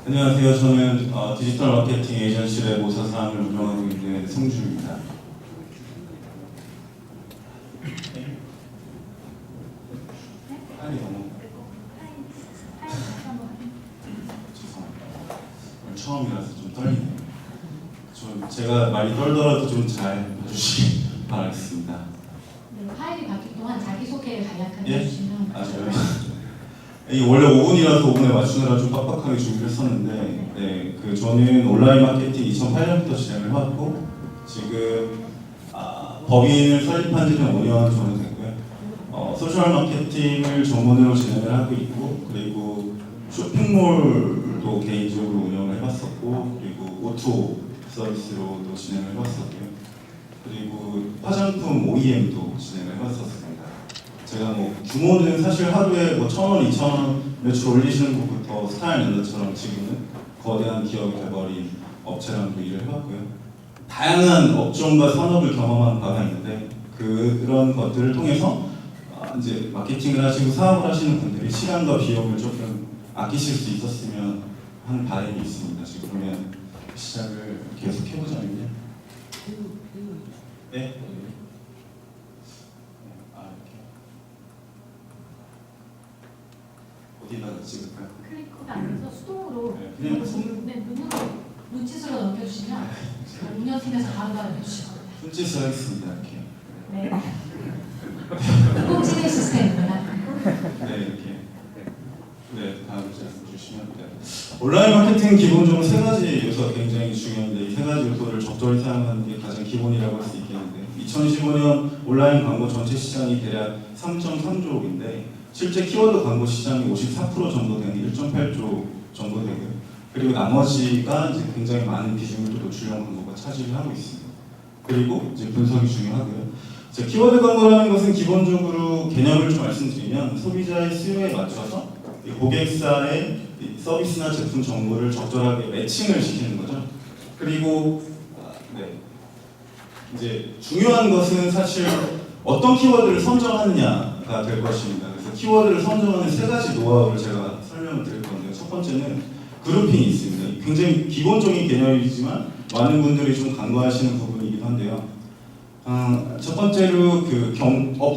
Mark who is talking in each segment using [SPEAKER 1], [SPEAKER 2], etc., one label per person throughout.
[SPEAKER 1] 안녕하세요. 저는 디지털 마케팅 에이전시의 모사상을 운영하고 있는 성주입니다. 빨리 넘어. 죄송합니다. 오늘 처음이라서 좀 떨리네요. 제가 많이 떨더라도 좀 잘 봐주시기 바라겠습니다.
[SPEAKER 2] 네, 파일이 바뀔 동안 자기소개 간략하게
[SPEAKER 1] 예?
[SPEAKER 2] 해주시면.
[SPEAKER 1] 이게 원래 5분이라서 5분에 맞추느라 좀 빡빡하게 준비를 했었는데, 저는 온라인 마케팅 2008년부터 진행을 해왔고, 지금 법인을 설립한 지는 5년 정도 됐고요. 소셜 마케팅을 전문으로 진행을 하고 있고, 그리고 쇼핑몰도 개인적으로 운영을 해봤었고, 그리고 오토 서비스로도 진행을 해봤었고요. 그리고 화장품 OEM도 진행을 해봤었습니다. 제가 규모는 사실 하루에 1,000원, 2,000원 매출 올리시는 것부터 스타일랜드처럼 지금은 거대한 기업이 돼버린 업체랑도 일을 해봤고요. 다양한 업종과 산업을 경험한 바가 있는데 그런 것들을 통해서 이제 마케팅을 하시고 사업을 하시는 분들이 시간과 비용을 조금 아끼실 수 있었으면 하는 바람이 있습니다. 지금 그러면 시작을 계속 해보자면요. 네? 어디다가 찍을까요?
[SPEAKER 2] 클릭코드 안에서 수동으로
[SPEAKER 1] 그냥 손
[SPEAKER 2] 눈으로 눈짓으로 넘겨주시면 운영팀에서 바로바로 해주실 겁니다.
[SPEAKER 1] 손짓을 하겠습니다. 이렇게.
[SPEAKER 2] 네. 공공지능 시스템입니다.
[SPEAKER 1] 네, 이렇게. 네, 다음 주시면 돼요. 온라인 마케팅은 기본적으로 세 가지 요소가 굉장히 중요한데 이 세 가지 요소를 적절히 사용하는 게 가장 기본이라고 할 수 있겠는데 2015년 온라인 광고 전체 시장이 대략 3.3조인데 실제 키워드 광고 시장이 54% 정도 되는 1.8조 정도 되고요. 그리고 나머지가 이제 굉장히 많은 비중을 또 노출형 광고가 차지를 하고 있습니다. 그리고 이제 분석이 중요하고요. 키워드 광고라는 것은 기본적으로 개념을 좀 말씀드리면 소비자의 수요에 맞춰서 고객사의 서비스나 제품 정보를 적절하게 매칭을 시키는 거죠. 그리고 이제 중요한 것은 사실 어떤 키워드를 선정하느냐가 될 것입니다. 그래서 키워드를 선정하는 세 가지 노하우를 제가 설명을 드릴 건데요. 첫 번째는 그룹핑이 있습니다. 굉장히 기본적인 개념이지만 많은 분들이 좀 간과하시는 부분이기도 한데요. 첫 번째로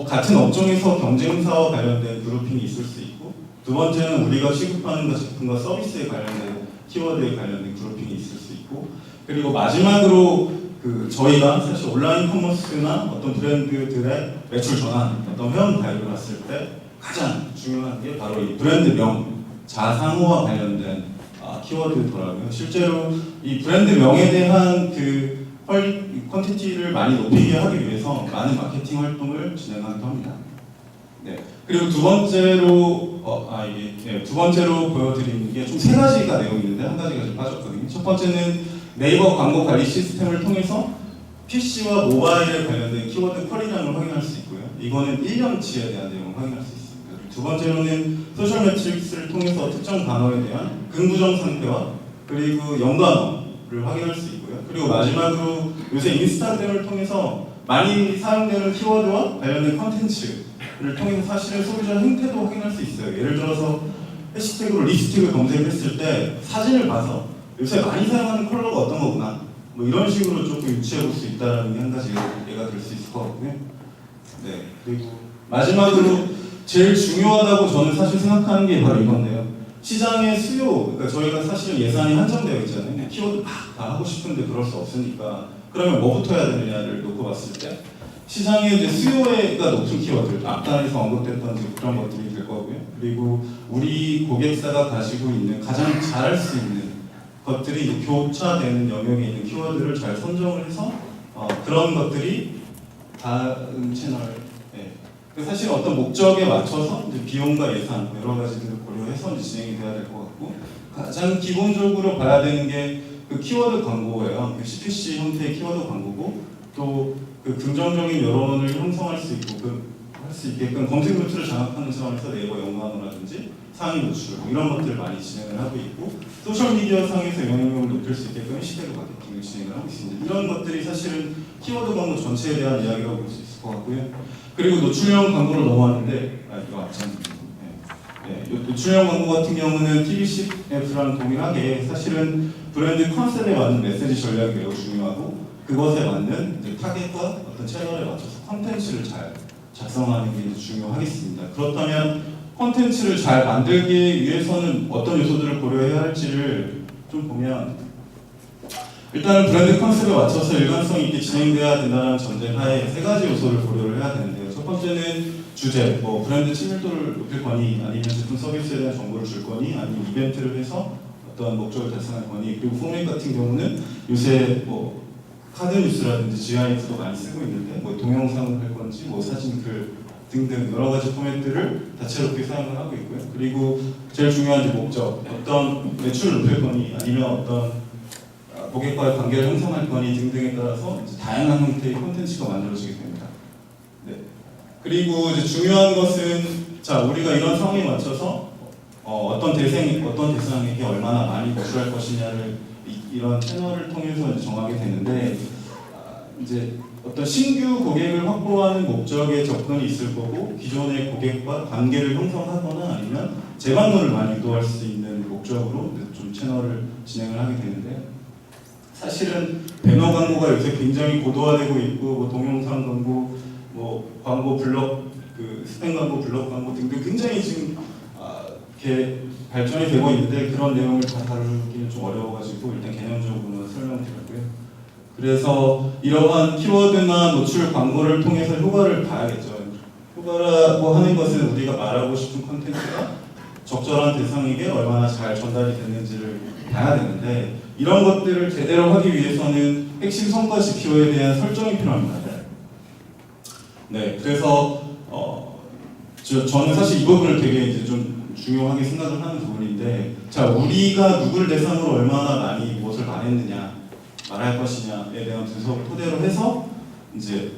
[SPEAKER 1] 같은 업종에서 경쟁사와 관련된 그룹핑이 있을 수 있고, 두 번째는 우리가 취급하는 제품과 서비스에 관련된 키워드에 관련된 그룹핑이 있을 수 있고, 그리고 마지막으로 저희가 사실 온라인 커머스나 어떤 브랜드들의 매출 전환, 어떤 회원 가입을 봤을 때 가장 중요한 게 바로 이 브랜드명, 자상호와 관련된 키워드더라고요. 실제로 이 브랜드명에 대한 퀄리티를 많이 높이게 하기 위해서 많은 마케팅 활동을 진행하기도 합니다. 네. 그리고 두 번째로 보여드리는 게 총 세 가지가 내용이 있는데 한 가지가 좀 빠졌거든요. 첫 번째는 네이버 광고 관리 시스템을 통해서 PC와 모바일에 관련된 키워드 쿼리량을 확인할 수 있고요. 이거는 1년치에 대한 내용을 확인할 수 있습니다. 두 번째로는 소셜 매트릭스를 통해서 특정 단어에 대한 긍부정 상태와 그리고 연관어를 확인할 수 있고요. 그리고 마지막으로 요새 인스타그램을 통해서 많이 사용되는 키워드와 관련된 컨텐츠를 통해서 사실은 소비자 행태도 확인할 수 있어요. 예를 들어서 해시태그로 립스틱을 검색했을 때 사진을 봐서 요새 많이 사용하는 컬러가 어떤 거구나 이런 식으로 조금 유추해 볼 수 있다는 게 한 가지 예가 될 수 있을 것 같고요. 네. 그리고 마지막으로 제일 중요하다고 저는 사실 생각하는 게 바로 이건데요. 시장의 수요, 그러니까 저희가 사실 예산이 한정되어 있잖아요. 키워드 막 다 하고 싶은데 그럴 수 없으니까 그러면 뭐부터 해야 되느냐를 놓고 봤을 때 시장의 이제 수요가 높은 키워드, 앞단에서 언급됐던 그런 것들이 될 거고요. 그리고 우리 고객사가 가지고 있는 가장 잘할 수 있는 것들이 이제 교차되는 영역에 있는 키워드를 잘 선정을 해서 그런 것들이 다음 채널, 사실 어떤 목적에 맞춰서 이제 비용과 예산 여러 가지들을 고려해서 이제 진행이 돼야 될 것 같고 가장 기본적으로 봐야 되는 게 키워드 광고예요. CPC 형태의 키워드 광고고 또 긍정적인 여론을 형성할 수 있고 할 수 있게끔 검색 노출을 장악하는 차원에서 네이버 연관어라든지 상위 노출 이런 것들을 많이 진행을 하고 있고 소셜 미디어 상에서 영향력을 높일 수 있게끔 해시태그 마케팅을 진행을 하고 있습니다. 이런 것들이 사실은 키워드 광고 전체에 대한 이야기라고 볼 수 있을 것 같고요. 그리고 노출형 광고로 넘어왔는데 이거 앞장 네, 노출형 광고 같은 경우는 TVCF랑 동일하게 사실은 브랜드 컨셉에 맞는 메시지 전략이 매우 중요하고 그것에 맞는 이제 타겟과 어떤 채널에 맞춰서 콘텐츠를 잘 작성하는 게 이제 중요하겠습니다. 그렇다면 콘텐츠를 잘 만들기 위해서는 어떤 요소들을 고려해야 할지를 좀 보면 일단은 브랜드 컨셉에 맞춰서 일관성 있게 진행돼야 된다는 전제하에 세 가지 요소를 고려를 해야 되는데요. 첫 번째는 주제, 뭐 브랜드 친밀도를 높일 거니 아니면 제품 서비스에 대한 정보를 줄 거니 아니면 이벤트를 해서 어떤 목적을 달성할 거니 그리고 포맷 같은 경우는 요새 뭐 카드 뉴스라든지 GIF도 많이 쓰고 있는데 뭐 동영상을 할 건지 뭐 사진, 글 등등 여러 가지 포맷들을 다채롭게 사용을 하고 있고요. 그리고 제일 중요한 이제 목적, 어떤 매출을 높일 거니 아니면 어떤 고객과의 관계를 형성할 거니 등등에 따라서 이제 다양한 형태의 콘텐츠가 만들어지게 됩니다. 네. 그리고 이제 중요한 것은 자 우리가 이런 상황에 맞춰서 어떤 대상에게 얼마나 많이 노출할 것이냐를 이런 채널을 통해서 이제 정하게 되는데 이제 어떤 신규 고객을 확보하는 목적의 접근이 있을 거고 기존의 고객과 관계를 형성하거나 아니면 재방문을 많이 유도할 수 있는 목적으로 좀 채널을 진행을 하게 되는데 사실은 배너 광고가 요새 굉장히 고도화되고 있고 뭐 동영상 광고, 뭐 광고 블럭, 그 스팸 광고, 블럭 광고 등등 굉장히 지금 이렇게 발전이 되고 있는데 그런 내용을 다 다루기는 좀 어려워가지고 일단 개념적으로는 설명드렸고요. 그래서 이러한 키워드나 노출 광고를 통해서 효과를 봐야겠죠. 효과라고 하는 것은 우리가 말하고 싶은 콘텐츠가 적절한 대상에게 얼마나 잘 전달이 됐는지를 봐야 되는데 이런 것들을 제대로 하기 위해서는 핵심 성과 지표에 대한 설정이 필요합니다. 네, 그래서 저는 사실 이 부분을 되게 이제 좀 중요하게 생각을 하는 부분인데, 자 우리가 누구를 대상으로 얼마나 많이 무엇을 말했느냐, 말할 것이냐에 대한 분석을 토대로 해서 이제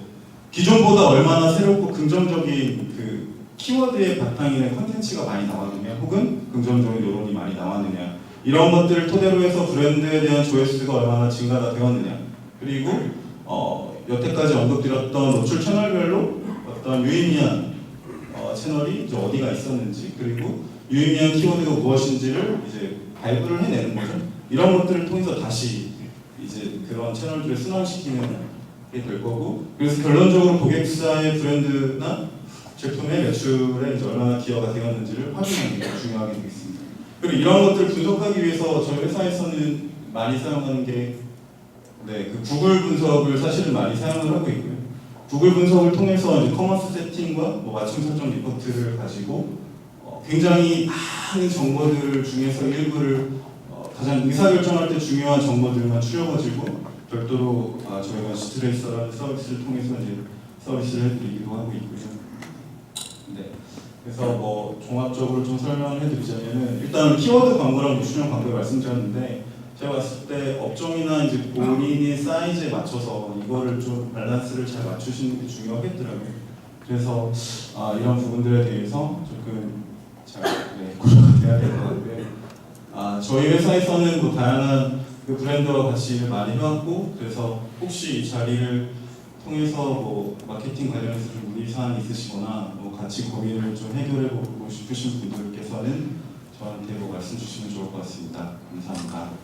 [SPEAKER 1] 기존보다 얼마나 새롭고 긍정적인 그 키워드의 바탕이나 컨텐츠가 많이 나왔느냐, 혹은 긍정적인 여론이 많이 나왔느냐, 이런 것들을 토대로 해서 브랜드에 대한 조회수가 얼마나 증가가 되었느냐, 그리고 여태까지 언급드렸던 노출 채널별로 어떤 유의미한 채널이 이제 어디가 있었는지, 그리고 유의미한 키워드가 무엇인지를 이제 발굴을 해내는 거죠. 이런 것들을 통해서 다시 이제 그런 채널들을 순환시키는 게 될 거고, 그래서 결론적으로 고객사의 브랜드나 제품의 매출에 이제 얼마나 기여가 되었는지를 확인하는 게 중요하게 되겠습니다. 그리고 이런 것들을 분석하기 위해서 저희 회사에서는 많이 사용하는 게 그 구글 분석을 사실은 많이 사용을 하고 있고요. 구글 분석을 통해서 이제 커머스 세팅과 뭐 맞춤 설정 리포트를 가지고 굉장히 많은 정보들 중에서 일부를 가장 의사결정할 때 중요한 정보들만 추려가지고 별도로 저희가 시트레이서라는 서비스를 통해서 이제 서비스를 해드리기도 하고 있고요. 네. 그래서 뭐 종합적으로 좀 설명을 해드리자면은 일단 키워드 광고랑 노출형 광고를 말씀드렸는데 제가 봤을 때 업종이나 이제 본인의 사이즈에 맞춰서 이거를 좀 밸런스를 잘 맞추시는 게 중요하겠더라고요. 그래서 이런 부분들에 대해서 조금 잘 고려가 돼야 될 것 같고요. 저희 회사에서는 뭐 다양한 그 브랜드와 같이 일을 많이 해왔고, 그래서 혹시 이 자리를 통해서 뭐 마케팅 관련해서 좀 문의 사항이 있으시거나 뭐 같이 고민을 좀 해결해 보고 싶으신 분들께서는 저한테 뭐 말씀 주시면 좋을 것 같습니다. 감사합니다.